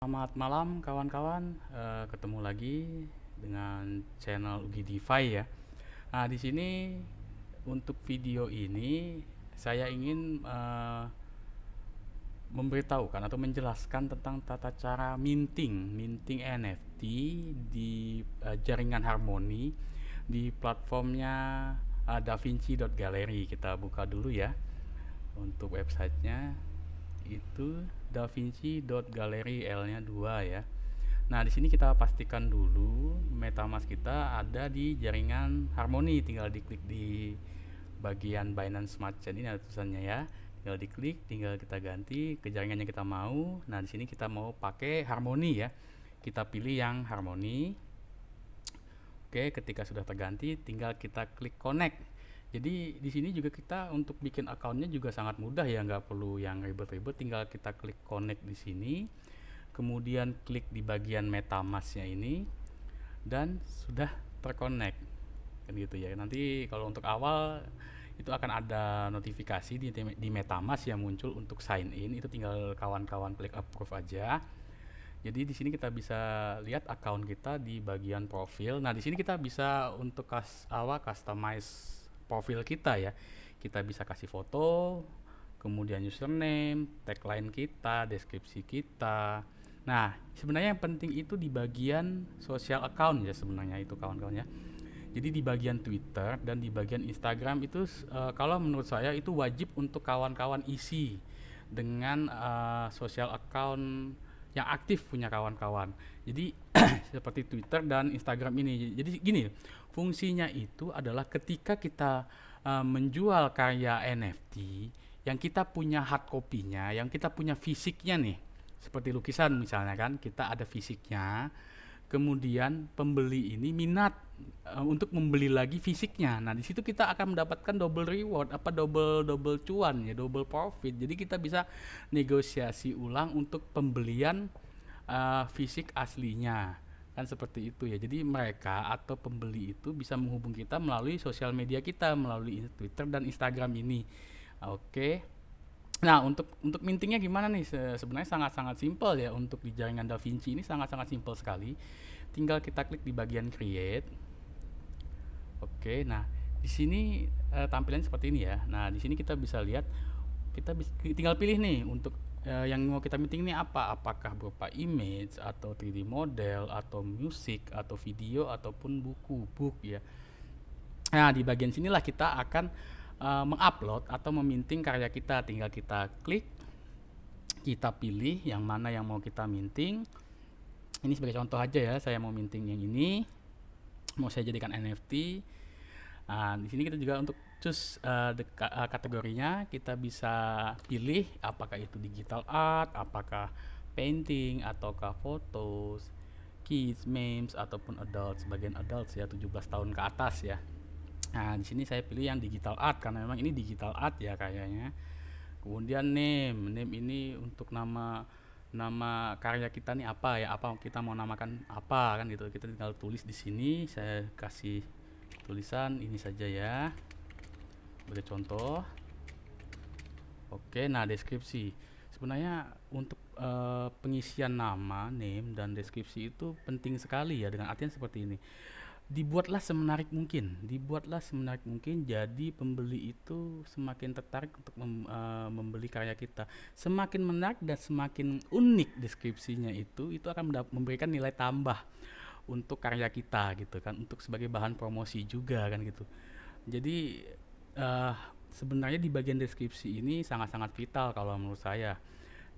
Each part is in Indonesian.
Selamat malam kawan-kawan. Ketemu lagi dengan channel Ugi DeFi ya. Nah, di sini untuk video ini saya ingin memberitahukan atau menjelaskan tentang tata cara minting NFT di jaringan Harmony di platformnya DaVinci.gallery. Kita buka dulu ya untuk websitenya, itu davinci.gallery, L-nya 2 ya. Nah, di sini kita pastikan dulu MetaMask kita ada di jaringan Harmony. Tinggal diklik di bagian Binance Smart Chain ini ada tulisannya ya. Tinggal diklik, tinggal kita ganti ke jaringan yang kita mau. Nah, di sini kita mau pakai Harmony ya. Kita pilih yang Harmony. Oke, ketika sudah terganti, tinggal kita klik connect. Jadi di sini juga kita untuk bikin akunnya juga sangat mudah ya, nggak perlu yang ribet-ribet. Tinggal kita klik connect di sini, kemudian klik di bagian MetaMask-nya ini, dan sudah terconnect. Kan gitu ya. Nanti kalau untuk awal itu akan ada notifikasi di MetaMask yang muncul untuk sign in. Itu tinggal kawan-kawan klik approve aja. Jadi di sini kita bisa lihat akun kita di bagian profil. Nah, di sini kita bisa untuk customize profil kita ya. Kita bisa kasih foto, kemudian username, tagline kita, deskripsi kita. Nah, sebenarnya yang penting itu di bagian social account ya, sebenarnya itu kawan-kawan ya. Jadi di bagian Twitter dan di bagian Instagram itu kalau menurut saya itu wajib untuk kawan-kawan isi dengan social account yang aktif punya kawan-kawan. Jadi seperti Twitter dan Instagram ini. Jadi gini, fungsinya itu adalah ketika kita menjual karya NFT yang kita punya hard copy-nya, yang kita punya fisiknya nih. Seperti lukisan misalnya kan, kita ada fisiknya. Kemudian pembeli ini minat untuk membeli lagi fisiknya. Nah, di situ kita akan mendapatkan double reward, double cuan ya, double profit. Jadi kita bisa negosiasi ulang untuk pembelian fisik aslinya. Kan seperti itu ya. Jadi mereka atau pembeli itu bisa menghubungi kita melalui sosial media kita, melalui Twitter dan Instagram ini. Oke. Nah, untuk mintingnya gimana nih? Sebenarnya sangat-sangat simpel ya. Untuk di jaringan DaVinci ini sangat-sangat simpel sekali. Tinggal kita klik di bagian create. Oke, nah di sini tampilannya seperti ini ya. Nah, di sini kita bisa lihat, tinggal pilih nih untuk yang mau kita minting ini apa? Apakah berupa image atau 3D model atau musik atau video ataupun book ya. Nah, di bagian sinilah kita akan mengupload atau meminting karya kita. Tinggal kita klik, kita pilih yang mana yang mau kita minting. Ini sebagai contoh aja ya, saya mau minting yang ini, mau saya jadikan NFT. Nah, di sini kita juga untuk choose kategorinya, kita bisa pilih apakah itu digital art, apakah painting, ataukah fotos, kids, memes, ataupun adults. Bagian adults ya, 17 tahun ke atas ya. Nah, di sini saya pilih yang digital art karena memang ini digital art ya kayaknya. Kemudian name ini untuk nama karya kita nih apa ya, apa kita mau namakan apa kan gitu. Kita tinggal tulis di sini, saya kasih tulisan ini saja ya sebagai contoh. Oke, nah deskripsi. Sebenarnya untuk pengisian nama, name dan deskripsi itu penting sekali ya, dengan artian seperti ini. Dibuatlah semenarik mungkin, jadi pembeli itu semakin tertarik untuk membeli karya kita. Semakin menarik dan semakin unik deskripsinya itu akan memberikan nilai tambah untuk karya kita gitu kan, untuk sebagai bahan promosi juga kan gitu. Jadi sebenarnya di bagian deskripsi ini sangat-sangat vital kalau menurut saya.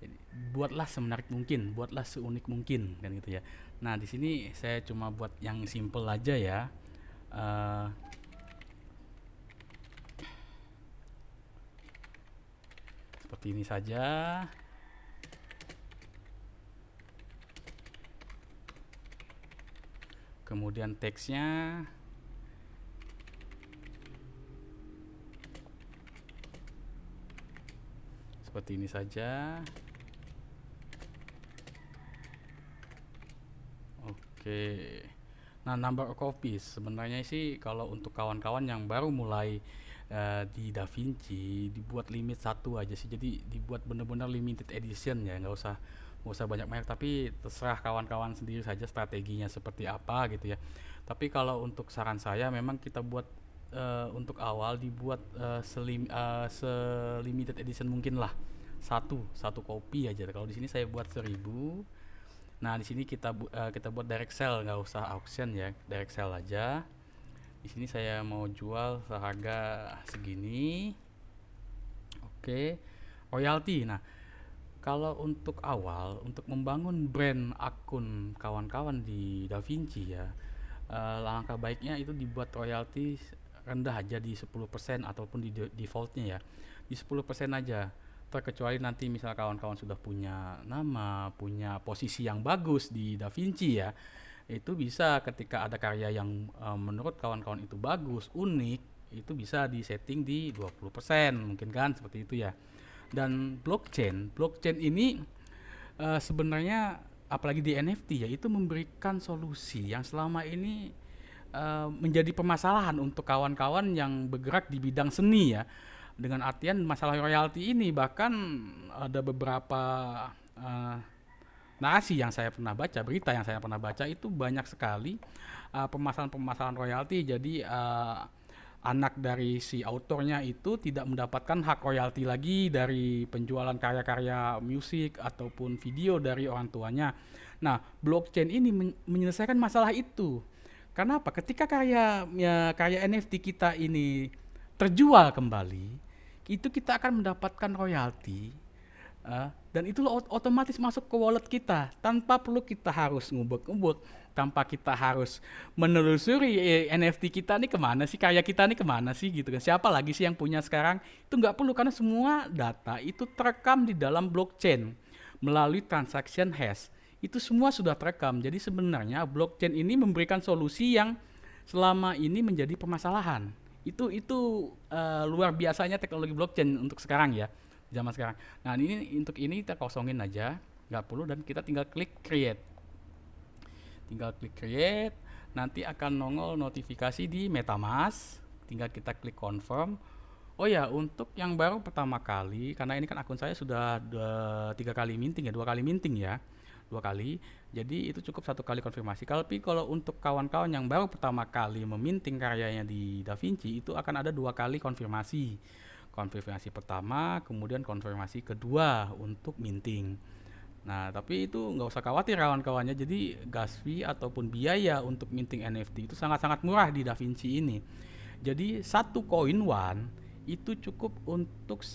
Jadi, buatlah semenarik mungkin, buatlah seunik mungkin kan gitu ya. Nah, di sini saya cuma buat yang simple aja ya. Seperti ini saja. Kemudian teksnya seperti ini saja. Oke. Nah, number of copies sebenarnya sih kalau untuk kawan-kawan yang baru mulai di DaVinci dibuat limit satu aja sih, jadi dibuat bener-bener limited edition ya, nggak usah banyak merek, tapi terserah kawan-kawan sendiri saja strateginya seperti apa gitu ya. Tapi kalau untuk saran saya memang kita buat untuk awal dibuat selimited edition mungkin lah, satu kopi aja. Kalau di sini saya buat 1000. Nah di sini kita buat direct sell, nggak usah auction ya, direct sell aja. Di sini saya mau jual seharga segini. Oke, royalti. Nah, kalau untuk awal, untuk membangun brand akun kawan-kawan di DaVinci ya, langkah baiknya itu dibuat royalti rendah aja di 10% ataupun di defaultnya ya. Di 10% aja. Terkecuali nanti misal kawan-kawan sudah punya nama, punya posisi yang bagus di DaVinci ya, itu bisa ketika ada karya yang menurut kawan-kawan itu bagus, unik, itu bisa disetting di 20% mungkin kan, seperti itu ya. Dan blockchain ini sebenarnya apalagi di NFT ya, itu memberikan solusi yang selama ini menjadi permasalahan untuk kawan-kawan yang bergerak di bidang seni ya. Dengan artian masalah royalti ini, bahkan ada beberapa eh, narasi yang saya pernah baca, berita yang saya pernah baca itu banyak sekali permasalahan-permasalahan royalti. Jadi anak dari si autornya itu tidak mendapatkan hak royalti lagi dari penjualan karya-karya musik ataupun video dari orang tuanya. Nah, blockchain ini menyelesaikan masalah itu. Karena apa? Ketika karya NFT kita ini terjual kembali, itu kita akan mendapatkan royalti. Dan itu otomatis masuk ke wallet kita tanpa perlu kita harus ngubek-ngubek, tanpa kita harus menelusuri NFT kita nih kemana sih, karya kita nih kemana sih gitu kan, siapa lagi sih yang punya sekarang. Itu nggak perlu, karena semua data itu terekam di dalam blockchain melalui transaction hash. Itu semua sudah terekam. Jadi sebenarnya blockchain ini memberikan solusi yang selama ini menjadi permasalahan. Itu luar biasanya teknologi blockchain untuk sekarang ya, zaman sekarang. Nah untuk ini kita kosongin aja, nggak perlu, dan kita tinggal klik create. Nanti akan nongol notifikasi di MetaMask. Tinggal kita klik confirm. Oh ya, untuk yang baru pertama kali, karena ini kan akun saya sudah 3 kali minting ya, 2 kali minting ya, 2 kali. Jadi itu cukup 1 kali konfirmasi. Tapi kalau untuk kawan-kawan yang baru pertama kali meminting karyanya di DaVinci, itu akan ada 2 kali konfirmasi. Konfirmasi pertama, kemudian konfirmasi kedua untuk minting. Nah, tapi itu nggak usah khawatir kawan-kawannya. Jadi gas fee ataupun biaya untuk minting NFT itu sangat-sangat murah di DaVinci ini. Jadi satu koin one itu cukup untuk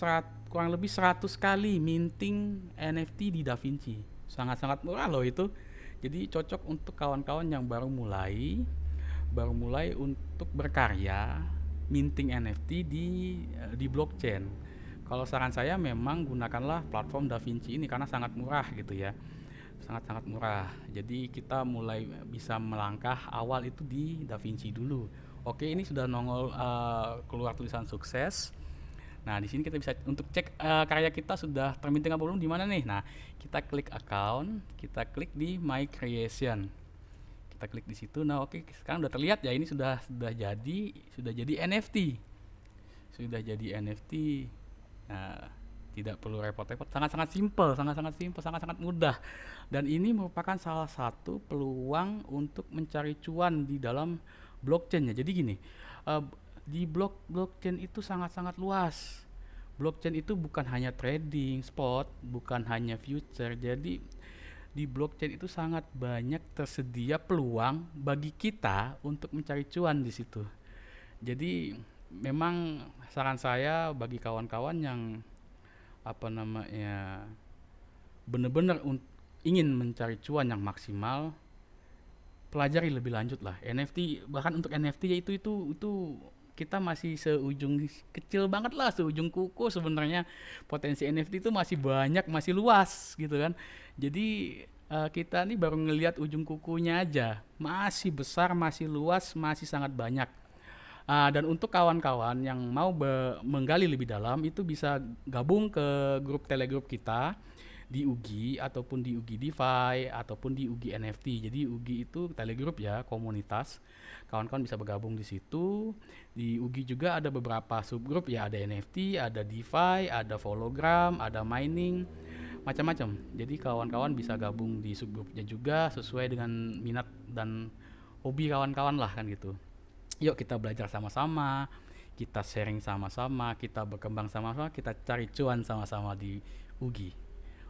kurang lebih 100 kali minting NFT di DaVinci. Sangat-sangat murah loh itu. Jadi cocok untuk kawan-kawan yang baru mulai untuk berkarya minting NFT di blockchain. Kalau saran saya memang gunakanlah platform DaVinci ini karena sangat murah gitu ya. Sangat-sangat murah. Jadi kita mulai bisa melangkah awal itu di DaVinci dulu. Oke, ini sudah nongol keluar tulisan sukses. Nah, di sini kita bisa untuk cek karya kita sudah terminting apa belum di mana nih. Nah, kita klik account, kita klik di My Creation. Kita klik di situ. Nah, oke, sekarang udah terlihat ya, ini sudah jadi NFT. Sudah jadi NFT. Nah, tidak perlu repot-repot, sangat-sangat simple, sangat-sangat mudah. Dan ini merupakan salah satu peluang untuk mencari cuan di dalam blockchain ya. Jadi gini, di blockchain itu sangat-sangat luas. Blockchain itu bukan hanya trading spot, bukan hanya future. Jadi di blockchain itu sangat banyak tersedia peluang bagi kita untuk mencari cuan di situ. Jadi memang saran saya bagi kawan-kawan yang benar-benar ingin mencari cuan yang maksimal, pelajari lebih lanjut lah NFT. Bahkan untuk NFT ya itu kita masih seujung kecil banget lah, seujung kuku sebenarnya. Potensi NFT itu masih banyak, masih luas gitu kan. Jadi kita nih baru ngelihat ujung kukunya aja, masih besar, masih luas, masih sangat banyak. Dan untuk kawan-kawan yang mau menggali lebih dalam, itu bisa gabung ke grup Telegram kita. di UGI ataupun di UGI DeFi ataupun di UGI NFT. Jadi UGI itu telegroup ya, komunitas. Kawan-kawan bisa bergabung di situ. Di UGI juga ada beberapa subgroup ya, ada NFT, ada DeFi, ada Hologram, ada mining, macam-macam. Jadi kawan-kawan bisa gabung di subgroupnya juga sesuai dengan minat dan hobi kawan-kawan lah kan gitu. Yuk kita belajar sama-sama, kita sharing sama-sama, kita berkembang sama-sama, kita cari cuan sama-sama di UGI.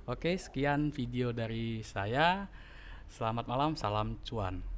Oke, sekian video dari saya. Selamat malam, salam cuan.